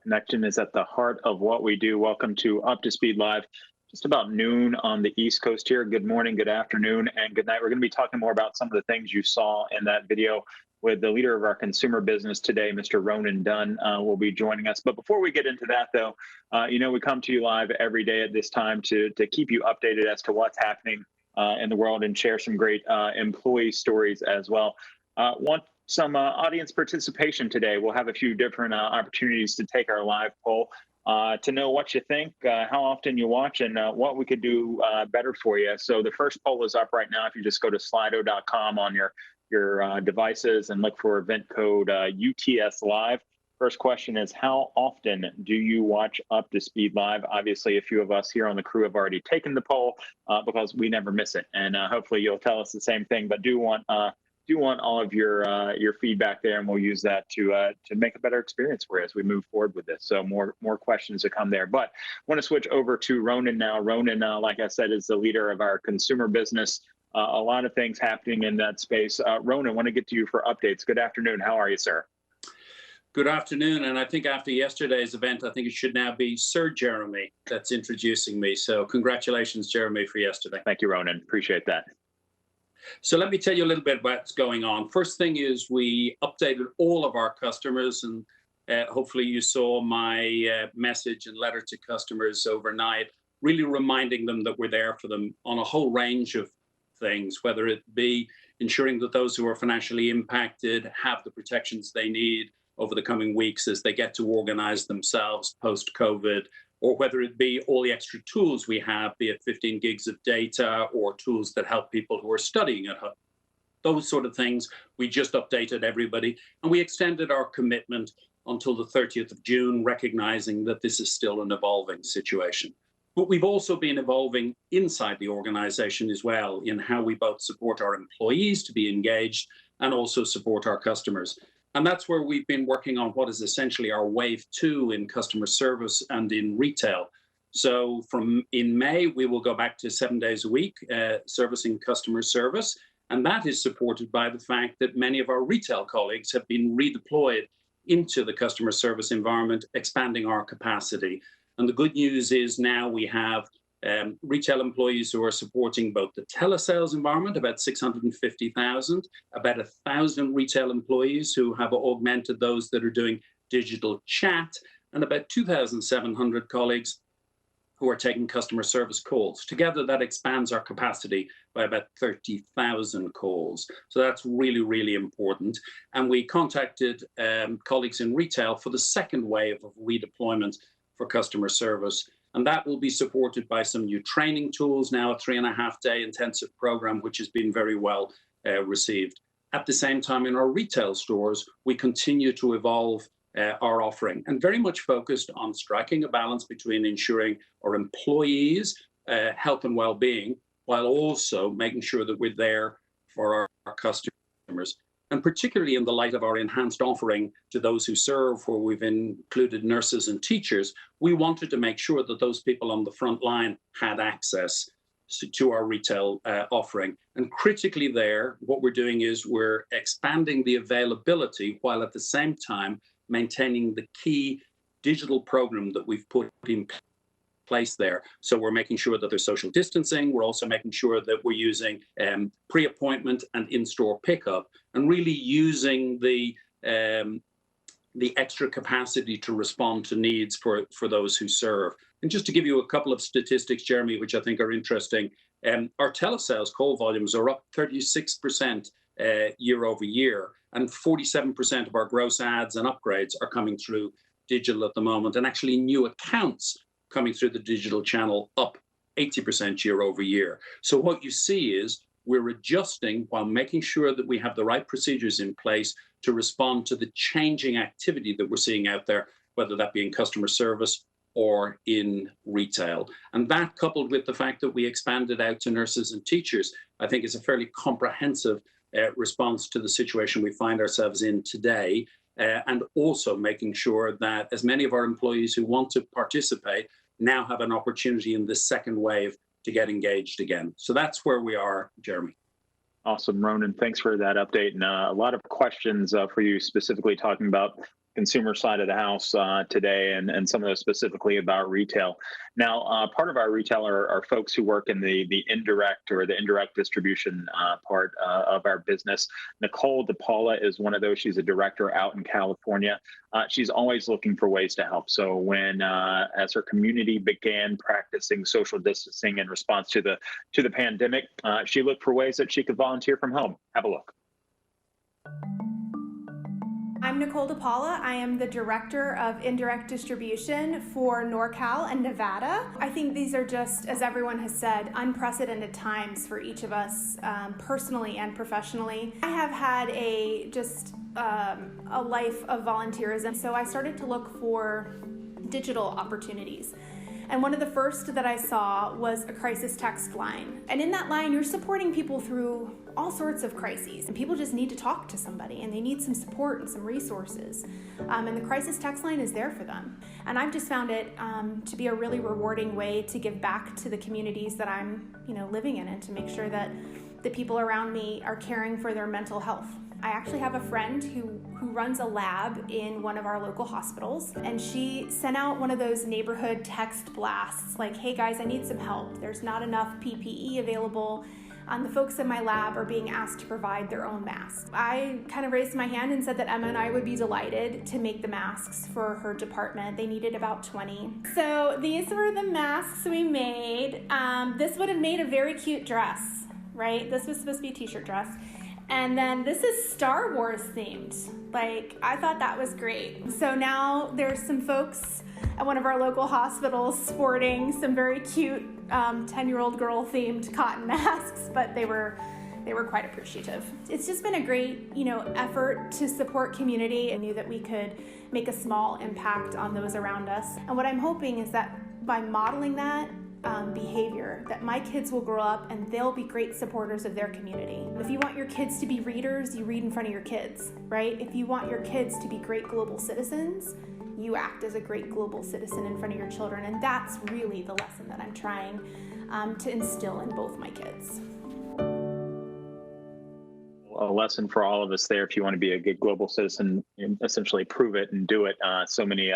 Connection is at the heart of what we do. Welcome to Up to Speed Live. Just about noon on the East Coast here. Good morning, good afternoon, and good night. We're going to be talking more about some of the things you saw in that video with the leader of our consumer business today, Mr. Ronan Dunn, will be joining us. But before we get into that, though, we come to you live every day at this time to keep you updated as to what's happening in the world and share some great employee stories as well. Want some audience participation today. We'll have a few different opportunities to take our live poll to know what you think, how often you watch, and what we could do better for you. So the first poll is up right now. If you just go to slido.com on your devices and look for event code UTS Live. First question is, how often do you watch Up to Speed Live? Obviously, a few of us here on the crew have already taken the poll because we never miss it. And hopefully you'll tell us the same thing, but do want all of your feedback there, and we'll use that to make a better experience for you as we move forward with this. So more questions to come there. But I want to switch over to Ronan now. Ronan, like I said, is the leader of our consumer business. A lot of things happening in that space. Ronan, I want to get to you for updates. Good afternoon. How are you, sir? Good afternoon. And I think after yesterday's event, I think it should now be Sir Jeremy that's introducing me. So congratulations, Jeremy, for yesterday. Thank you, Ronan. Appreciate that. So let me tell you a little bit about what's going on. First thing is we updated all of our customers, and hopefully you saw my message and letter to customers overnight, really reminding them that we're there for them on a whole range of things, whether it be ensuring that those who are financially impacted have the protections they need over the coming weeks as they get to organize themselves post-COVID, or whether it be all the extra tools we have, be it 15 gigs of data or tools that help people who are studying at home. Those sort of things, we just updated everybody, and we extended our commitment until the 30th of June, recognizing that this is still an evolving situation. But we've also been evolving inside the organization as well in how we both support our employees to be engaged and also support our customers. And that's where we've been working on what is essentially our wave 2 in customer service and in retail. So in May, we will go back to 7 days a week servicing customer service. And that is supported by the fact that many of our retail colleagues have been redeployed into the customer service environment, expanding our capacity. And the good news is now we have retail employees who are supporting both the telesales environment, about 650,000, about 1,000 retail employees who have augmented those that are doing digital chat, and about 2,700 colleagues who are taking customer service calls. Together, that expands our capacity by about 30,000 calls. So that's really, really important. And we contacted colleagues in retail for the second wave of redeployment for customer service. And that will be supported by some new training tools, now a 3.5-day intensive program, which has been very well received. At the same time, in our retail stores, we continue to evolve our offering and very much focused on striking a balance between ensuring our employees' health and well-being, while also making sure that we're there for our customers. And particularly in the light of our enhanced offering to those who serve, where we've included nurses and teachers, we wanted to make sure that those people on the front line had access to our retail offering. And critically there, what we're doing is we're expanding the availability while at the same time maintaining the key digital program that we've put in place there. So we're making sure that there's social distancing. We're also making sure that we're using pre-appointment and in-store pickup, and really using the extra capacity to respond to needs for those who serve. And just to give you a couple of statistics, Jeremy, which I think are interesting, our telesales call volumes are up 36% year over year, and 47% of our gross ads and upgrades are coming through digital at the moment, and actually new accounts coming through the digital channel up 80% year over year. So what you see is we're adjusting while making sure that we have the right procedures in place to respond to the changing activity that we're seeing out there, whether that be in customer service or in retail. And that, coupled with the fact that we expanded out to nurses and teachers, I think is a fairly comprehensive response to the situation we find ourselves in today, and also making sure that as many of our employees who want to participate now have an opportunity in this second wave to get engaged again. So that's where we are, Jeremy. Awesome, Ronan. Thanks for that update. And a lot of questions for you, specifically talking about consumer side of the house today, and some of those specifically about retail. Now, part of our retail are folks who work in the indirect or the indirect distribution part of our business. Nicole DePaula is one of those. She's a director out in California. She's always looking for ways to help. So when, as her community began practicing social distancing in response to the pandemic, she looked for ways that she could volunteer from home. Have a look. I'm Nicole DePaula. I am the Director of Indirect Distribution for NorCal and Nevada. I think these are just, as everyone has said, unprecedented times for each of us, personally and professionally. I have had a life of volunteerism, so I started to look for digital opportunities. And one of the first that I saw was a crisis text line. And in that line, you're supporting people through all sorts of crises. And people just need to talk to somebody, and they need some support and some resources. And the crisis text line is there for them. And I've just found it to be a really rewarding way to give back to the communities that I'm, living in, and to make sure that the people around me are caring for their mental health. I actually have a friend who runs a lab in one of our local hospitals, and she sent out one of those neighborhood text blasts like, hey guys, I need some help. There's not enough PPE available. The folks in my lab are being asked to provide their own masks. I kind of raised my hand and said that Emma and I would be delighted to make the masks for her department. They needed about 20. So these were the masks we made. This would have made a very cute dress, right? This was supposed to be a t-shirt dress. And then this is Star Wars themed. I thought that was great. So now there's some folks at one of our local hospitals sporting some very cute 10-year-old girl themed cotton masks, but they were quite appreciative. It's just been a great, effort to support community. I knew that we could make a small impact on those around us. And what I'm hoping is that by modeling that behavior, that my kids will grow up and they'll be great supporters of their community. If you want your kids to be readers, you read in front of your kids, right? If you want your kids to be great global citizens, you act as a great global citizen in front of your children. And that's really the lesson that I'm trying to instill in both my kids. A lesson for all of us there. If you want to be a good global citizen, essentially prove it and do it. So many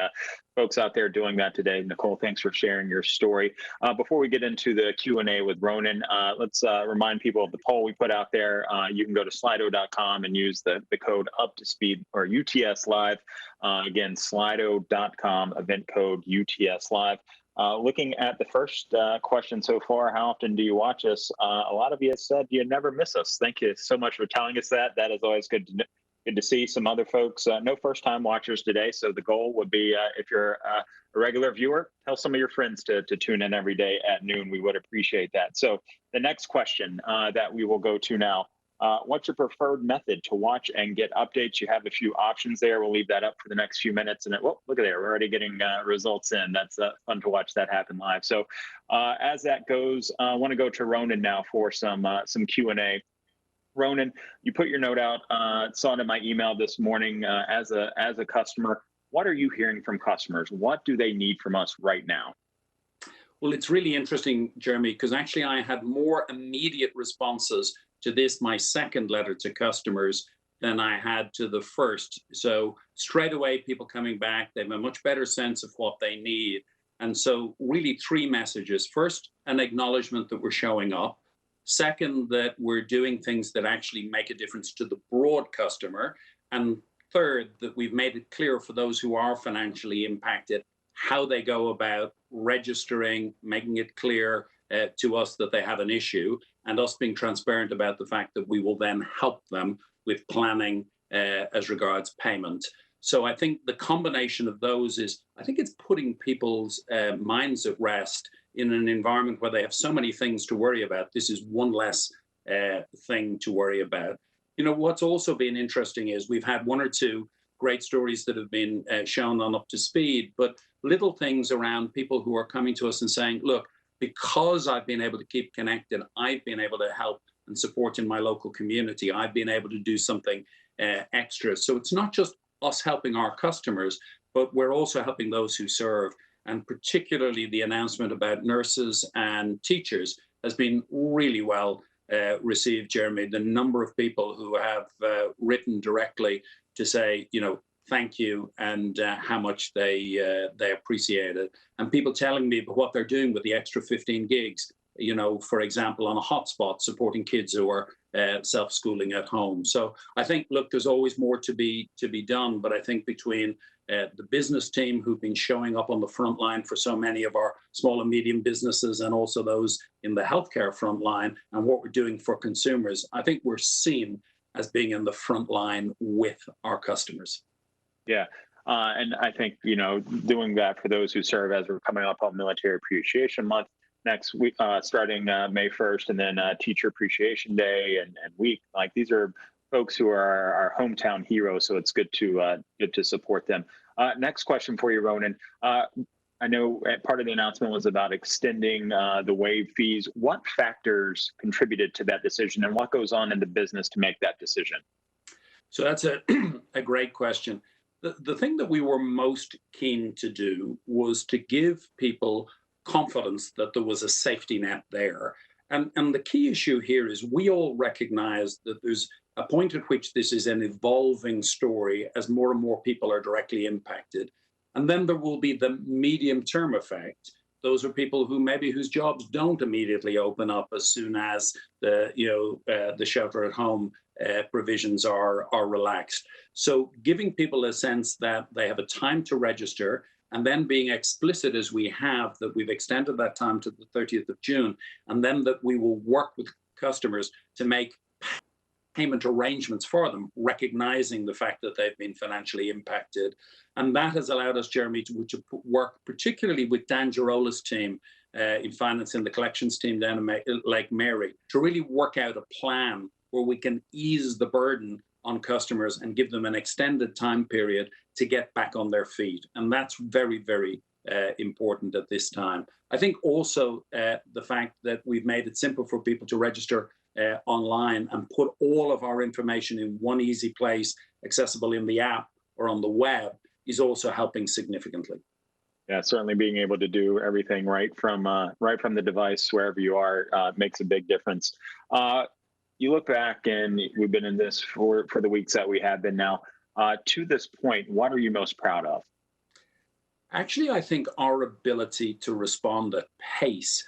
folks out there doing that today. Nicole, thanks for sharing your story. Before we get into the Q&A with Ronan, let's remind people of the poll we put out there. You can go to slido.com and use the code UPTOSPEED or UTS Live. Again, slido.com, event code UTS Live. Looking at the first question so far, how often do you watch us? A lot of you have said you never miss us. Thank you so much for telling us that. That is always good to see. Some other folks, no first-time watchers today. So the goal would be, if you're a regular viewer, tell some of your friends to tune in every day at noon. We would appreciate that. So the next question that we will go to now. What's your preferred method to watch and get updates? You have a few options there. We'll leave that up for the next few minutes. And look at there, we're already getting results in. That's fun to watch that happen live. So as that goes, I want to go to Ronan now for some Q&A. Ronan, you put your note out. Saw it in my email this morning as a customer. What are you hearing from customers? What do they need from us right now? Well, it's really interesting, Jeremy, because actually I had more immediate responses to this, my second letter to customers, than I had to the first. So straight away, people coming back, they have a much better sense of what they need. And so really three messages. First, an acknowledgement that we're showing up. Second, that we're doing things that actually make a difference to the broad customer. And third, that we've made it clear for those who are financially impacted how they go about registering, making it clear to us that they have an issue, and us being transparent about the fact that we will then help them with planning as regards payment. So I think the combination of those I think it's putting people's minds at rest in an environment where they have so many things to worry about. This is one less thing to worry about. What's also been interesting is we've had one or two great stories that have been shown on Up to Speed, but little things around people who are coming to us and saying, look, because I've been able to keep connected, I've been able to help and supporting my local community, I've been able to do something extra. So it's not just us helping our customers, but we're also helping those who serve. And particularly the announcement about nurses and teachers has been really well received, Jeremy. The number of people who have written directly to say, thank you, and how much they appreciate it. And people telling me what they're doing with the extra 15 gigs, for example, on a hotspot, supporting kids who are self-schooling at home. So I think, look, there's always more to be done, but I think between the business team who've been showing up on the front line for so many of our small and medium businesses, and also those in the healthcare front line, and what we're doing for consumers, I think we're seen as being in the front line with our customers. Yeah. And I think, doing that for those who serve, as we're coming up on Military Appreciation Month next week, starting May 1st, and then Teacher Appreciation Day and week. Like, these are folks who are our hometown heroes, so it's good to support them. Next question for you, Ronan. I know part of the announcement was about extending the waive fees. What factors contributed to that decision, and what goes on in the business to make that decision? So that's a great question. The thing that we were most keen to do was to give people confidence that there was a safety net there. And the key issue here is we all recognize that there's a point at which this is an evolving story as more and more people are directly impacted. And then there will be the medium-term effect. Those are people whose jobs don't immediately open up as soon as the shelter-at-home provisions are relaxed. So giving people a sense that they have a time to register, and then being explicit as we have that we've extended that time to the 30th of June, and then that we will work with customers to make payment arrangements for them, recognizing the fact that they've been financially impacted. And that has allowed us, Jeremy, to work particularly with Dan Girola's team in finance and the collections team down in Lake Mary to really work out a plan where we can ease the burden on customers and give them an extended time period to get back on their feet. And that's very, very important at this time. I think also the fact that we've made it simple for people to register online and put all of our information in one easy place, accessible in the app or on the web, is also helping significantly. Yeah, certainly being able to do everything right from the device wherever you are makes a big difference. You look back, and we've been in this for the weeks that we have been now. To this point, what are you most proud of? Actually, I think our ability to respond at pace.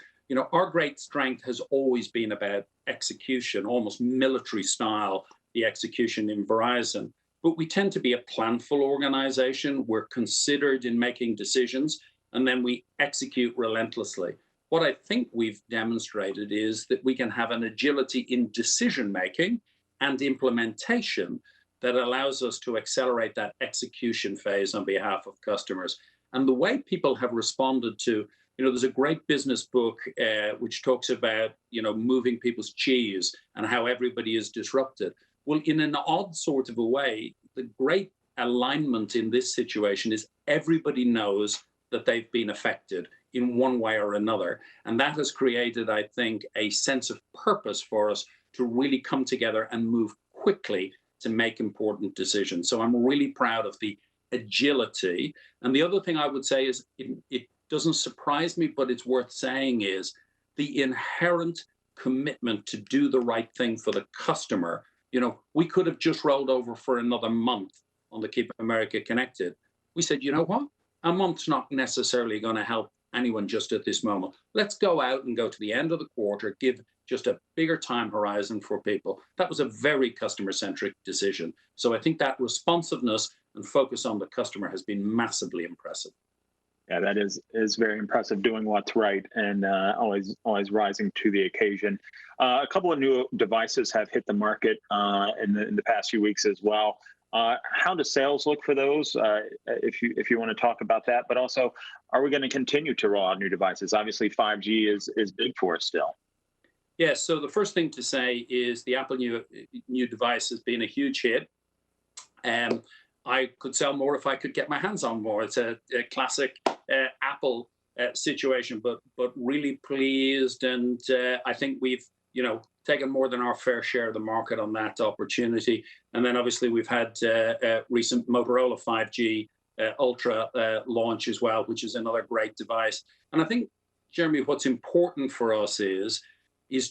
Our great strength has always been about execution, almost military style, the execution in Verizon. But we tend to be a planful organization. We're considered in making decisions, and then we execute relentlessly. What I think we've demonstrated is that we can have an agility in decision making and implementation that allows us to accelerate that execution phase on behalf of customers. And the way people have responded to, there's a great business book which talks about, moving people's cheese and how everybody is disrupted. Well, in an odd sort of a way, the great alignment in this situation is everybody knows that they've been affected in one way or another. And that has created, I think, a sense of purpose for us to really come together and move quickly to make important decisions. So I'm really proud of the agility. And the other thing I would say is it doesn't surprise me, but it's worth saying, is the inherent commitment to do the right thing for the customer. We could have just rolled over for another month on the Keep America Connected. We said, you know what? A month's not necessarily going to help anyone just at this moment. Let's go out and go to the end of the quarter, give just a bigger time horizon for people. That was a very customer-centric decision. So I think that responsiveness and focus on the customer has been massively impressive. Yeah, that is very impressive, doing what's right and always rising to the occasion. A couple of new devices have hit the market in the past few weeks as well. How do sales look for those? If you want to talk about that, but also, are we going to continue to roll out new devices? Obviously, 5G is big for us still. Yes. So the first thing to say is the Apple new device has been a huge hit. I could sell more if I could get my hands on more. It's a classic Apple situation, but really pleased, and I think we've taken more than our fair share of the market on that opportunity. And then obviously we've had recent Motorola 5G Ultra launch as well, which is another great device. And I think, Jeremy, what's important for us is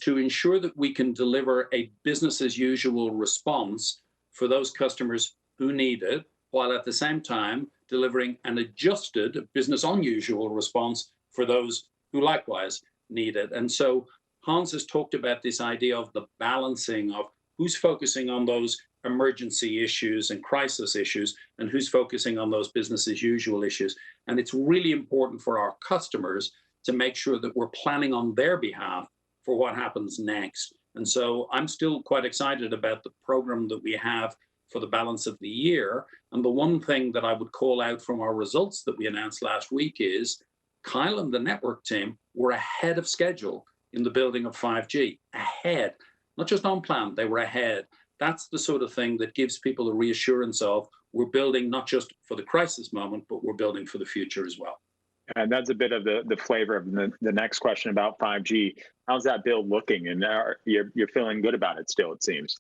to ensure that we can deliver a business as usual response for those customers who need it, while at the same time delivering an adjusted business unusual response for those who likewise need it. And so Hans has talked about this idea of the balancing of who's focusing on those emergency issues and crisis issues and who's focusing on those business as usual issues. And it's really important for our customers to make sure that we're planning on their behalf for what happens next. And so I'm still quite excited about the program that we have for the balance of the year. And the one thing that I would call out from our results that we announced last week is Kyle and the network team were ahead of schedule in the building of 5G, ahead, not just on plan, they were ahead. That's the sort of thing that gives people a reassurance of we're building not just for the crisis moment, but we're building for the future as well. And that's a bit of the flavor of the next question about 5G. How's that build looking? And you're feeling good about it still, it seems.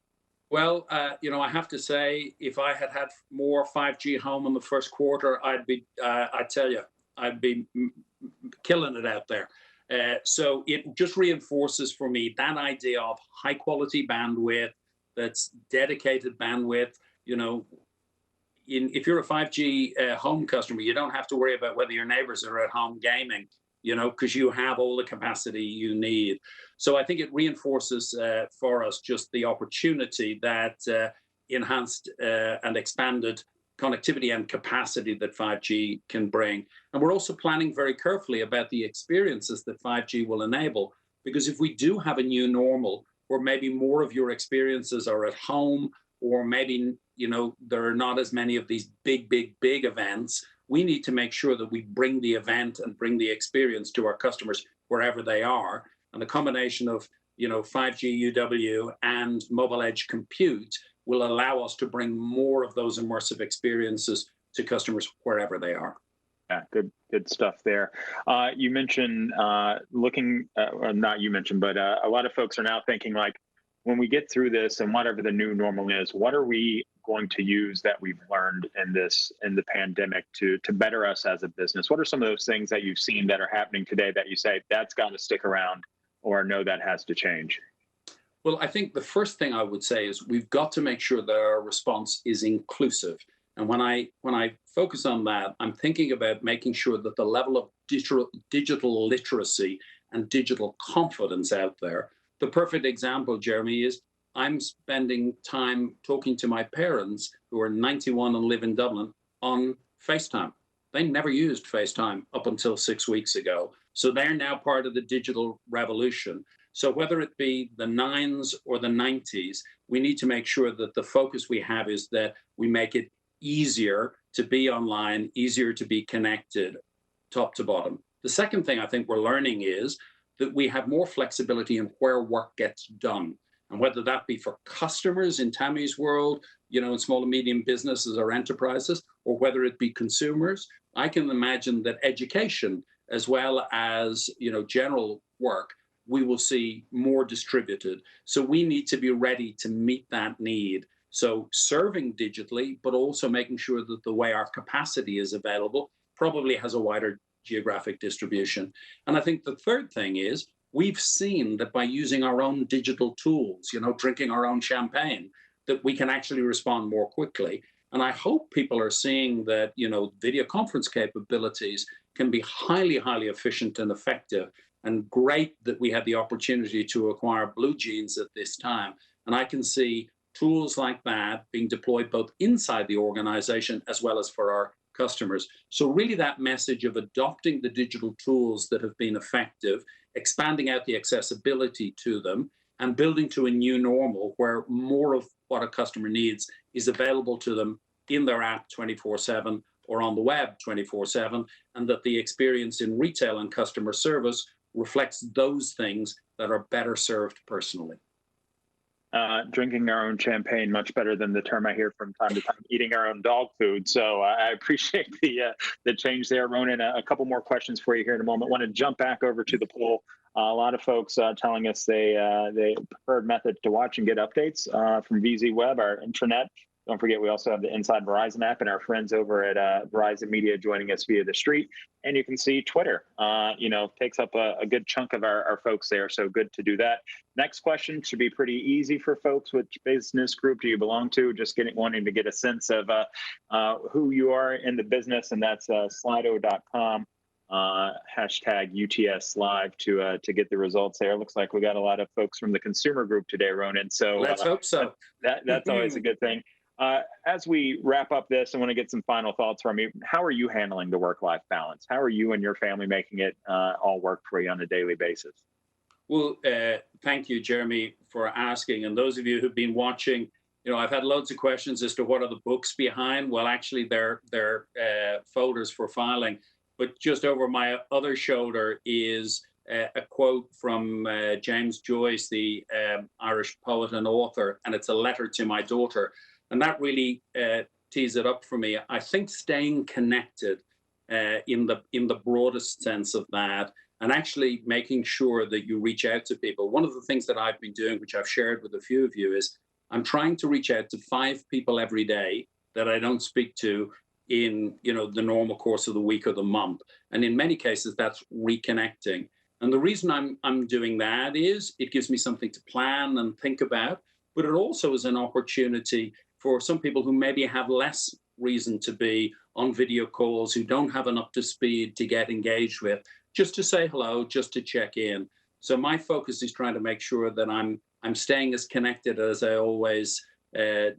Well, I have to say, if I had more 5G home in the first quarter, I'd be killing it out there. So it just reinforces for me that idea of high quality bandwidth, that's dedicated bandwidth. If you're a 5G home customer, you don't have to worry about whether your neighbors are at home gaming, because you have all the capacity you need. So I think it reinforces for us just the opportunity that enhanced and expanded connectivity and capacity that 5G can bring. And we're also planning very carefully about the experiences that 5G will enable, because if we do have a new normal where maybe more of your experiences are at home, or maybe there are not as many of these big events, we need to make sure that we bring the event and bring the experience to our customers wherever they are. And the combination of 5G UW and mobile edge compute will allow us to bring more of those immersive experiences to customers wherever they are. Yeah, good stuff there. You mentioned a lot of folks are now thinking, like, when we get through this and whatever the new normal is, what are we going to use that we've learned in the pandemic to better us as a business? What are some of those things that you've seen that are happening today that you say that's got to stick around, or no, that has to change? Well, I think the first thing I would say is we've got to make sure that our response is inclusive. And when I focus on that, I'm thinking about making sure that the level of digital literacy and digital confidence out there. The perfect example, Jeremy, is I'm spending time talking to my parents who are 91 and live in Dublin on FaceTime. They never used FaceTime up until 6 weeks ago. So they're now part of the digital revolution. So whether it be the 9s or the 90s, we need to make sure that the focus we have is that we make it easier to be online, easier to be connected, top to bottom. The second thing I think we're learning is that we have more flexibility in where work gets done. And whether that be for customers in Tammy's world, in small and medium businesses or enterprises, or whether it be consumers, I can imagine that education, as well as, general work, we will see more distributed. So we need to be ready to meet that need. So serving digitally, but also making sure that the way our capacity is available probably has a wider geographic distribution. And I think the third thing is we've seen that by using our own digital tools, drinking our own champagne, that we can actually respond more quickly. And I hope people are seeing that, video conference capabilities can be highly, highly efficient and effective, and great that we had the opportunity to acquire BlueJeans at this time. And I can see tools like that being deployed both inside the organization as well as for our customers. So really that message of adopting the digital tools that have been effective, expanding out the accessibility to them, and building to a new normal where more of what a customer needs is available to them in their app 24/7 or on the web 24/7, and that the experience in retail and customer service reflects those things that are better served personally. drinking our own champagne much better than the term I hear from time to time, eating our own dog food. So I appreciate the change there, Ronan. A couple more questions for you here in a moment. Want to jump back over to the poll. A lot of folks telling us they preferred method to watch and get updates from VZ Web, our intranet. Don't forget, we also have the Inside Verizon app and our friends over at Verizon Media joining us via the street. And you can see Twitter, takes up a good chunk of our folks there. So good to do that. Next question should be pretty easy for folks. Which business group do you belong to? Just wanting to get a sense of who you are in the business. And that's slido.com. Hashtag UTS Live to get the results there. Looks like we got a lot of folks from the consumer group today, Ronan. So let's hope so. That's always a good thing. As we wrap up this, I want to get some final thoughts from you. How are you handling the work-life balance? How are you and your family making it all work for you on a daily basis? Well, thank you, Jeremy, for asking. And those of you who've been watching, I've had loads of questions as to what are the books behind. Well, actually, they're folders for filing. But just over my other shoulder is a quote from James Joyce, the Irish poet and author, and it's a letter to my daughter. And that really tees it up for me. I think staying connected in the broadest sense of that, and actually making sure that you reach out to people. One of the things that I've been doing, which I've shared with a few of you, is I'm trying to reach out to 5 people every day that I don't speak to in the normal course of the week or the month. And in many cases, that's reconnecting. And the reason I'm doing that is it gives me something to plan and think about, but it also is an opportunity for some people who maybe have less reason to be on video calls, who don't have enough to speed to get engaged with, just to say hello, just to check in. So my focus is trying to make sure that I'm staying as connected as I always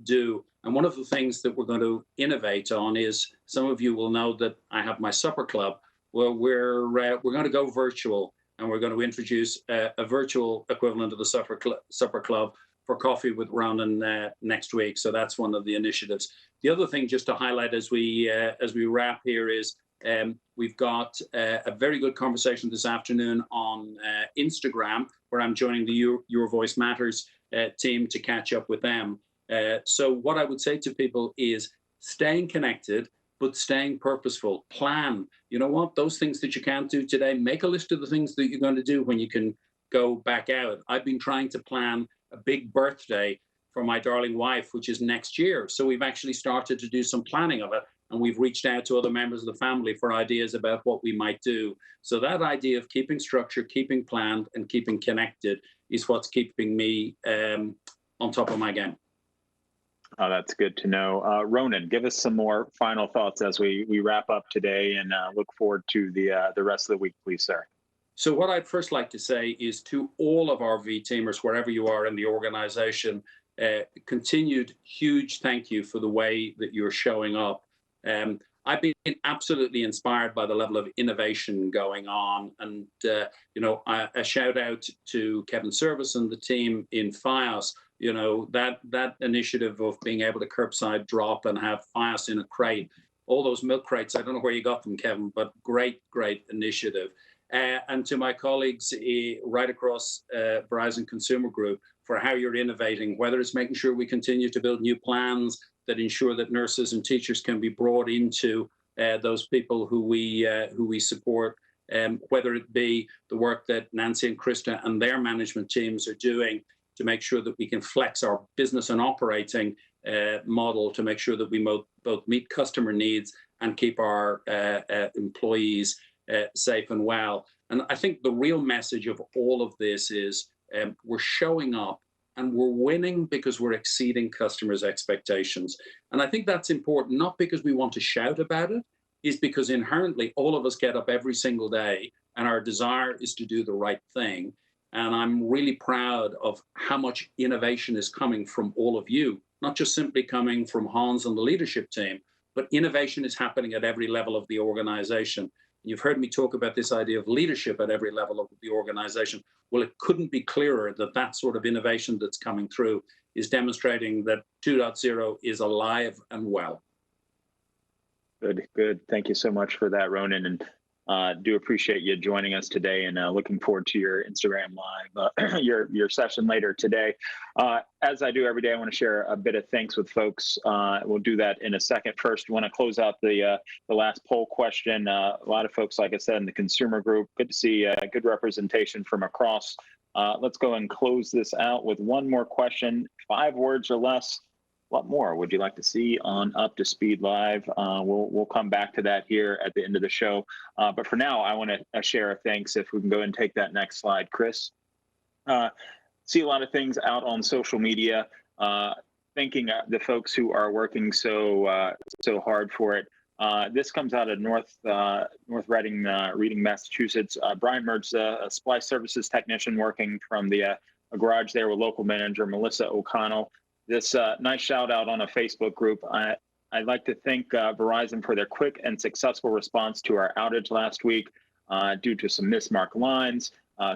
do. And one of the things that we're going to innovate on is, some of you will know that I have my supper club. Well, we're going to go virtual, and we're going to introduce a virtual equivalent of the supper club for Coffee with Ronan next week. So that's one of the initiatives. The other thing, just to highlight as we wrap here, is we've got a very good conversation this afternoon on Instagram, where I'm joining the Your Voice Matters team to catch up with them. So what I would say to people is staying connected, but staying purposeful. Plan. You know what? Those things that you can't do today, make a list of the things that you're going to do when you can go back out. I've been trying to plan a big birthday for my darling wife, which is next year. So we've actually started to do some planning of it, and we've reached out to other members of the family for ideas about what we might do. So that idea of keeping structure, keeping planned, and keeping connected is what's keeping me on top of my game. Oh, that's good to know. Ronan, give us some more final thoughts as we wrap up today and look forward to the rest of the week, please, sir. So what I'd first like to say is to all of our V-teamers, wherever you are in the organization, continued huge thank you for the way that you're showing up. I've been absolutely inspired by the level of innovation going on. And, a shout out to Kevin Service and the team in FiOS. That initiative of being able to curbside drop and have FiOS in a crate, all those milk crates, I don't know where you got them, Kevin, but great initiative. And to my colleagues right across Verizon Consumer Group for how you're innovating, whether it's making sure we continue to build new plans that ensure that nurses and teachers can be brought into those people who we support, whether it be the work that Nancy and Krista and their management teams are doing to make sure that we can flex our business and operating model to make sure that we both meet customer needs and keep our employees safe and well. And I think the real message of all of this is we're showing up and we're winning because we're exceeding customers' expectations. And I think that's important, not because we want to shout about it, is because inherently all of us get up every single day and our desire is to do the right thing. And I'm really proud of how much innovation is coming from all of you, not just simply coming from Hans and the leadership team, but innovation is happening at every level of the organization. You've heard me talk about this idea of leadership at every level of the organization. Well, it couldn't be clearer that that sort of innovation that's coming through is demonstrating that 2.0 is alive and well. Good. Thank you so much for that, Ronan. And Do appreciate you joining us today, and looking forward to your Instagram live, your session later today. As I do every day, I want to share a bit of thanks with folks. We'll do that in a second. First, I want to close out the last poll question. A lot of folks, like I said, in the consumer group. Good to see good representation from across. Let's go and close this out with one more question. 5 words or less. What more would you like to see on Up to Speed Live? We'll come back to that here at the end of the show. But for now, I want to share a thanks. If we can go and take that next slide, Chris. See a lot of things out on social media. Thanking the folks who are working so hard for it. This comes out of North Reading, Massachusetts. Brian Mertza, a supply services technician working from the a garage there with local manager Melissa O'Connell. This nice shout out on a Facebook group. I'd like to thank Verizon for their quick and successful response to our outage last week due to some mismarked lines.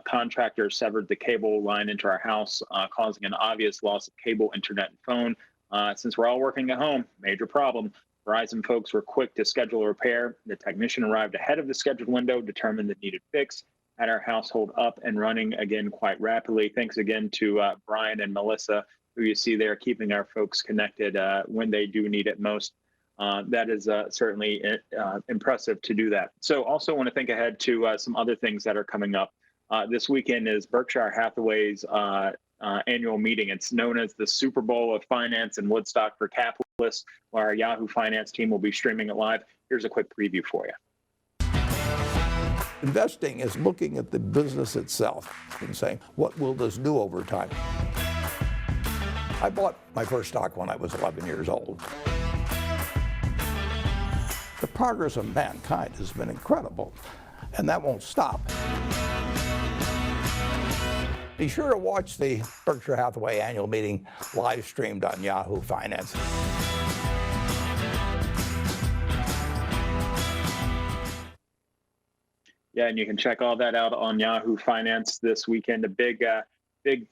Contractors severed the cable line into our house, causing an obvious loss of cable, internet, and phone. Since we're all working at home, major problem. Verizon folks were quick to schedule a repair. The technician arrived ahead of the scheduled window, determined the needed fix, had our household up and running again quite rapidly. Thanks again to Brian and Melissa, who you see there, keeping our folks connected when they do need it most. That is certainly impressive to do that. So also want to think ahead to some other things that are coming up. This weekend is Berkshire Hathaway's annual meeting. It's known as the Super Bowl of Finance in Woodstock for Capitalists, where our Yahoo Finance team will be streaming it live. Here's a quick preview for you. Investing is looking at the business itself and saying, what will this do over time? I bought my first stock when I was 11 years old. The progress of mankind has been incredible, and that won't stop. Be sure to watch the Berkshire Hathaway annual meeting live streamed on Yahoo Finance. Yeah, and you can check all that out on Yahoo Finance this weekend. A big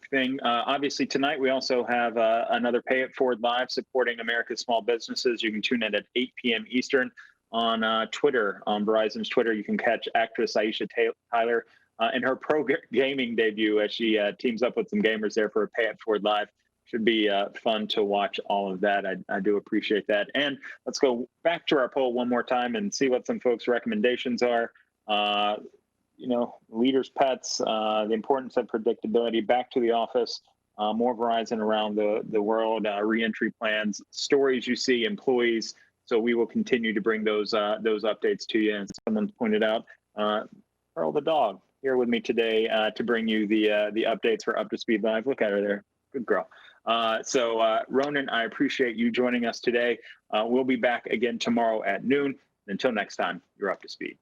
thing. Obviously, tonight we also have another Pay It Forward Live supporting America's small businesses. You can tune in at 8 p.m. Eastern on Twitter, on Verizon's Twitter. You can catch actress Aisha Tyler in her pro gaming debut as she teams up with some gamers there for a Pay It Forward Live. Should be fun to watch all of that. I do appreciate that. And let's go back to our poll one more time and see what some folks' recommendations are. Leaders' pets, the importance of predictability, back to the office, more Verizon around the world, reentry plans, stories you see, employees. So we will continue to bring those updates to you. And someone pointed out, Pearl the dog here with me today to bring you the updates for Up to Speed Live. Look at her there. Good girl. So Ronan, I appreciate you joining us today. We'll be back again tomorrow at noon. Until next time, you're up to speed.